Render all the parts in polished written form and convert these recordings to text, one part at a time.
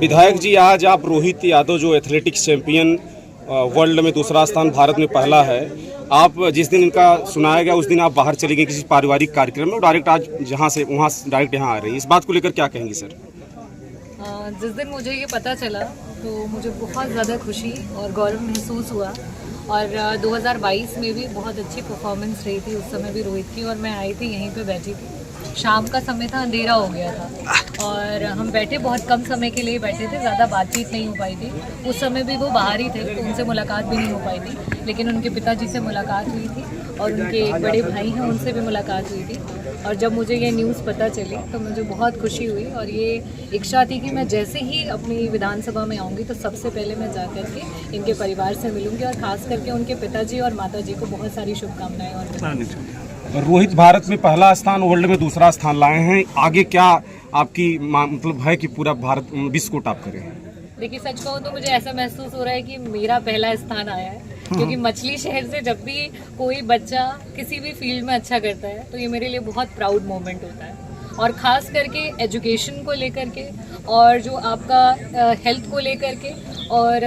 विधायक जी, आज आप रोहित यादव जो एथलेटिक्स चैंपियन वर्ल्ड में दूसरा स्थान, भारत में पहला है, आप जिस दिन इनका सुनाया गया उस दिन आप बाहर चले गए किसी पारिवारिक कार्यक्रम में और डायरेक्ट आज जहां से वहां डायरेक्ट यहाँ आ रही है। इस बात को लेकर क्या कहेंगी सर? जिस दिन मुझे ये पता चला तो मुझे बहुत ज़्यादा खुशी और गौरव महसूस हुआ। और 2022 में भी बहुत अच्छी परफॉर्मेंस रही थी, उस समय भी रोहित की, और मैं आई थी यहीं पे बैठी थी। शाम का समय था, अंधेरा हो गया था और हम बैठे बहुत कम समय के लिए बैठे थे, ज़्यादा बातचीत नहीं हो पाई थी। उस समय भी वो बाहर ही थे तो उनसे मुलाकात भी नहीं हो पाई थी, लेकिन उनके पिताजी से मुलाकात हुई थी और उनके एक बड़े भाई हैं उनसे भी मुलाकात हुई थी। और जब मुझे ये न्यूज़ पता चली तो मुझे बहुत खुशी हुई और ये इच्छा थी कि मैं जैसे ही अपनी विधानसभा में आऊँगी तो सबसे पहले मैं जा कर के इनके परिवार से मिलूँगी और ख़ास करके उनके पिताजी और माताजी को बहुत सारी शुभकामनाएँ और रोहित भारत में पहला स्थान, वर्ल्ड में दूसरा स्थान लाए हैं। आगे क्या आपकी मतलब है कि पूरा भारत विश्व को टॉप करें? देखिए, सच कहूँ तो मुझे ऐसा महसूस हो रहा है कि मेरा पहला स्थान आया है, क्योंकि मछली शहर से जब भी कोई बच्चा किसी भी फील्ड में अच्छा करता है तो ये मेरे लिए बहुत प्राउड मोमेंट होता है। और ख़ास करके एजुकेशन को लेकर के और जो आपका हेल्थ को लेकर के, और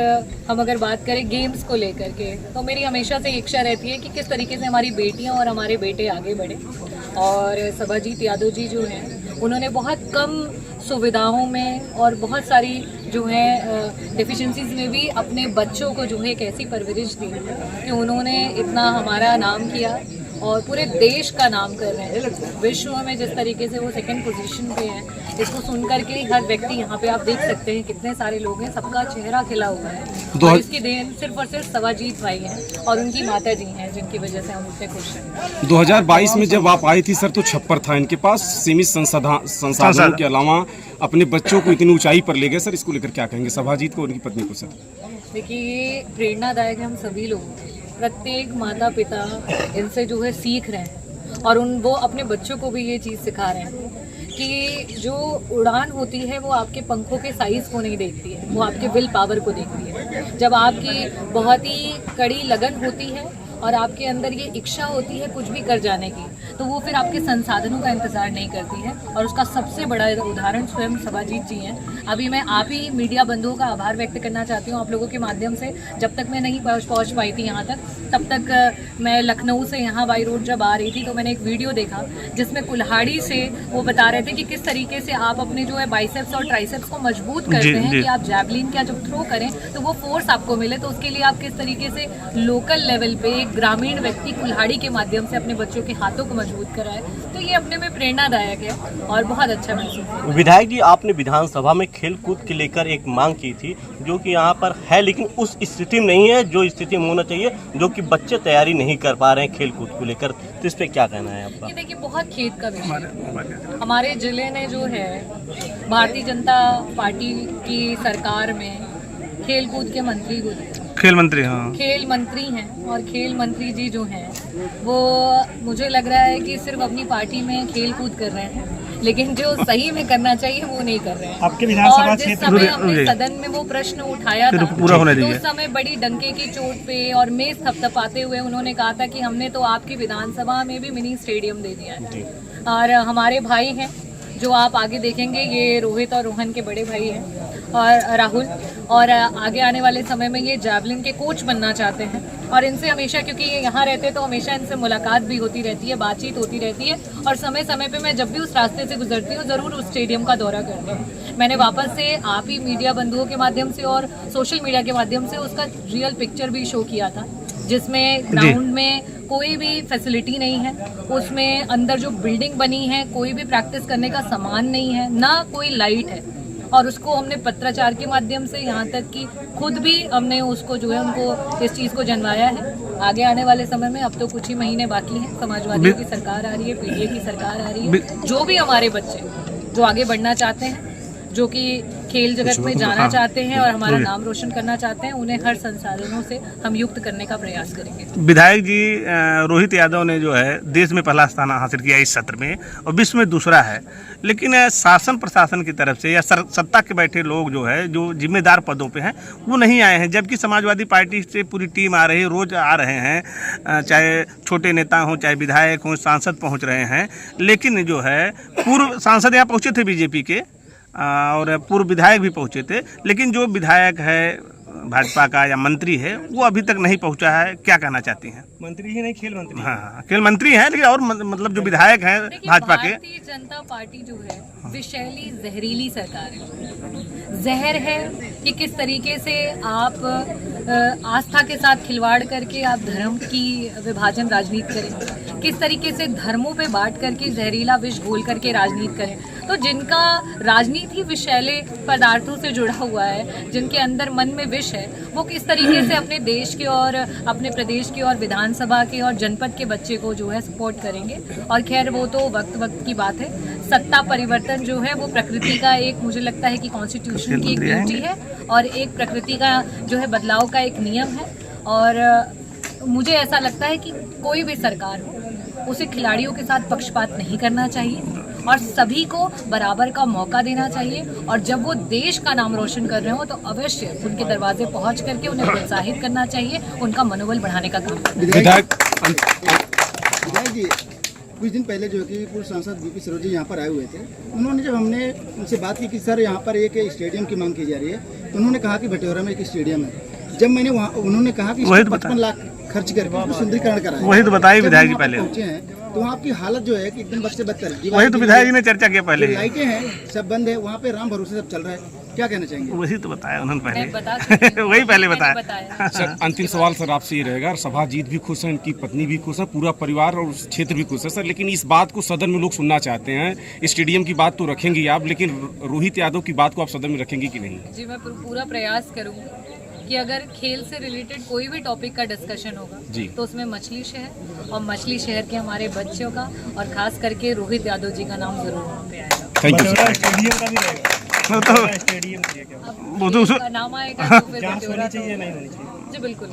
हम अगर बात करें गेम्स को लेकर के, तो मेरी हमेशा से इच्छा रहती है कि किस तरीके से हमारी बेटियां और हमारे बेटे आगे बढ़े। और सभाजीत यादव जी जो हैं उन्होंने बहुत कम सुविधाओं में और बहुत सारी जो है डेफिशिएंसीज में भी अपने बच्चों को जो है एक ऐसी परवरिश दी कि उन्होंने इतना हमारा नाम किया और पूरे देश का नाम कर रहे हैं। विश्व में जिस तरीके से वो सेकंड पोजीशन पे हैं, इसको सुन करके हर व्यक्ति, यहाँ पे आप देख सकते हैं कितने सारे लोग हैं, सबका चेहरा खिला हुआ है। और इसकी देन सिर्फ और सिर्फ सभाजीत भाई हैं और उनकी माता जी हैं, जिनकी वजह से हम इतने खुश हैं। 2022 में जब आप आई थी सर तो छप्पर था इनके पास, सीमित संसाधनों के अलावा अपने बच्चों को इतनी ऊंचाई पर ले गए सर। इसको लेकर क्या कहेंगे सभाजीत को, उनकी पत्नी को सर? देखिए, ये प्रेरणादायक है हम सभी लोगों को। प्रत्येक माता पिता इनसे जो है सीख रहे हैं और वो अपने बच्चों को भी ये चीज़ सिखा रहे हैं कि जो उड़ान होती है वो आपके पंखों के साइज़ को नहीं देखती है, वो आपके विल पावर को देखती है। जब आपकी बहुत ही कड़ी लगन होती है और आपके अंदर ये इच्छा होती है कुछ भी कर जाने की, तो वो फिर आपके संसाधनों का इंतज़ार नहीं करती है। और उसका सबसे बड़ा उदाहरण स्वयं सभाजीत जी हैं। अभी मैं आप ही मीडिया बंधुओं का आभार व्यक्त करना चाहती हूँ आप लोगों के माध्यम से। जब तक मैं नहीं पहुँच पाई थी यहाँ तक, तब तक मैं लखनऊ से यहाँ बाई रोड जब आ रही थी तो मैंने एक वीडियो देखा जिसमें कुल्हाड़ी से वो बता रहे थे कि किस तरीके से आप अपने जो है बाइसेप्स और ट्राइसेप्स को मजबूत करते हैं कि आप जैवलिन का जब थ्रो करें तो वो फोर्स आपको मिले। तो उसके लिए आप किस तरीके से लोकल लेवल पे एक ग्रामीण व्यक्ति कुल्हाड़ी के माध्यम से अपने बच्चों के हाथों को मजबूत कराए, तो ये अपने में प्रेरणादायक है और बहुत अच्छा महसूस है। विधायक जी, आपने विधानसभा में खेल कूद के लेकर एक मांग की थी जो कि यहाँ पर है, लेकिन उस स्थिति में नहीं है जो स्थिति में होना चाहिए, जो कि बच्चे तैयारी नहीं कर पा रहे हैं खेल कूद को लेकर, तो इस पर क्या कहना है आपका? ये देखिए, बहुत खेद का विषय। हमारे जिले ने जो है भारतीय जनता पार्टी की सरकार में खेल कूद के मंत्री को दिया। खेल मंत्री, हाँ, खेल मंत्री हैं और खेल मंत्री जी जो हैं वो मुझे लग रहा है कि सिर्फ अपनी पार्टी में खेल कूद कर रहे हैं, लेकिन जो सही में करना चाहिए वो नहीं कर रहे हैं। आपके विधानसभा और जिस समय हमने सदन में वो प्रश्न उठाया था तो उस समय बड़ी डंके की चोट पे और मेज थपथपाते हुए उन्होंने कहा था कि हमने तो आपकी विधानसभा में भी मिनी स्टेडियम दे दिया है। और हमारे भाई हैं जो आप आगे देखेंगे, ये रोहित और रोहन के बड़े भाई हैं और राहुल, और आगे आने वाले समय में ये जैवलिन के कोच बनना चाहते हैं। और इनसे हमेशा, क्योंकि ये यहाँ रहते तो हमेशा इनसे मुलाकात भी होती रहती है, बातचीत होती रहती है और समय समय पे मैं जब भी उस रास्ते से गुजरती हूँ ज़रूर उस स्टेडियम का दौरा करती हूँ। मैंने वापस से आप ही मीडिया बंधुओं के माध्यम से और सोशल मीडिया के माध्यम से उसका रियल पिक्चर भी शो किया था, जिसमें ग्राउंड में कोई भी फैसिलिटी नहीं है, उसमें अंदर जो बिल्डिंग बनी है कोई भी प्रैक्टिस करने का सामान नहीं है, ना कोई लाइट है। और उसको हमने पत्राचार के माध्यम से यहाँ तक कि खुद भी हमने उसको जो है उनको इस चीज़ को जनवाया है। आगे आने वाले समय में, अब तो कुछ ही महीने बाकी हैं, समाजवादियों की सरकार आ रही है, पीडीए की सरकार आ रही है। जो भी हमारे बच्चे जो आगे बढ़ना चाहते हैं, जो कि खेल जगत में जाना चाहते हैं और हमारा नाम रोशन करना चाहते हैं, उन्हें हर संसाधनों से हम युक्त करने का प्रयास करेंगे। विधायक जी, रोहित यादव ने जो है देश में पहला स्थान हासिल किया इस सत्र में और विश्व में दूसरा है, लेकिन शासन प्रशासन की तरफ से या सत्ता के बैठे लोग जो है, जो जिम्मेदार पदों पे हैं, वो नहीं आए हैं, जबकि समाजवादी पार्टी से पूरी टीम आ रही है, रोज आ रहे हैं, चाहे छोटे नेता हों, चाहे विधायक हों, सांसद पहुँच रहे हैं। लेकिन जो है पूर्व सांसद यहाँ पहुँचे थे बीजेपी के, और पूर्व विधायक भी पहुंचे थे, लेकिन जो विधायक है भाजपा का या मंत्री है वो अभी तक नहीं पहुंचा है। क्या कहना चाहती हैं? मंत्री ही नहीं, खेल मंत्री। हाँ, खेल मंत्री हैं, लेकिन और मतलब जो विधायक हैं देखिए, भाजपा के। भारतीय जनता पार्टी जो है विषैली जहरीली सरकार है, जहर है कि किस तरीके से आप आस्था के साथ खिलवाड़ करके आप धर्म की विभाजन राजनीति करें, किस तरीके से धर्मों पे बांट करके जहरीला विष घोल करके राजनीति करें। तो जिनका राजनीति विषैले पदार्थों से जुड़ा हुआ है, जिनके अंदर मन में विष है, वो किस तरीके से अपने देश के और अपने प्रदेश के और विधानसभा के और जनपद के बच्चे को जो है सपोर्ट करेंगे। और खैर वो तो वक्त वक्त की बात है। सत्ता परिवर्तन जो है वो प्रकृति का एक, मुझे लगता है कि कॉन्स्टिट्यूशन की एक ड्यूटी है और एक प्रकृति का जो है बदलाव का एक नियम है। और मुझे ऐसा लगता है कि कोई भी सरकार हो उसे खिलाड़ियों के साथ पक्षपात नहीं करना चाहिए और सभी को बराबर का मौका देना चाहिए। और जब वो देश का नाम रोशन कर रहे हो तो अवश्य उनके दरवाजे पहुंच करके उन्हें प्रोत्साहित करना चाहिए, उनका मनोबल बढ़ाने का काम करना चाहिए। विधायक जी, कुछ दिन पहले जो कि पूर्व सांसद बीपी सरोज जी यहाँ पर आए हुए थे, उन्होंने जब हमने उनसे बात की कि सर यहाँ पर एक स्टेडियम की मांग की जा रही है, तो उन्होंने कहा कि भटौरा में एक स्टेडियम है। जब मैंने वहाँ, उन्होंने कहा कि 55 लाख खर्च करके सुंदरीकरण कराया। वही तो बताइए विधायक जी पहले। पहुंचे हैं तो वहाँ की हालत जो है कि एकदम बद से बदतर। वही तो विधायक जी ने चर्चा किया पहले। लाइटें हैं सब बंद है, वहाँ पे राम भरोसे सब चल रहा है, क्या कहना चाहेंगे? वही तो बताया उन्होंने मैं पहले। बता सकती हूँ, वही पहले मैंने बताया। सर, अंतिम सवाल सर आपसे ये रहेगा, सभा जीत भी खुश है, इनकी पत्नी भी खुश है, पूरा परिवार और क्षेत्र भी खुश है सर, लेकिन इस बात को सदन में लोग सुनना चाहते हैं। स्टेडियम की बात तो रखेंगी आप, लेकिन रोहित यादव की बात को आप सदन में रखेंगी कि नहीं? जी, मैं पूरा प्रयास करूंगी कि अगर खेल से रिलेटेड कोई भी टॉपिक का डिस्कशन होगा तो उसमें मछली शहर और मछली शहर के हमारे बच्चों का और खास करके रोहित यादव जी का नाम जरूर वहाँ पे आएगा। Thank you sir. स्टेडियम का भी रहेगा। स्टेडियम अब नाम आएगा तो फिर जांच होनी चाहिए, नहीं होनी चाहिए? जी बिल्कुल।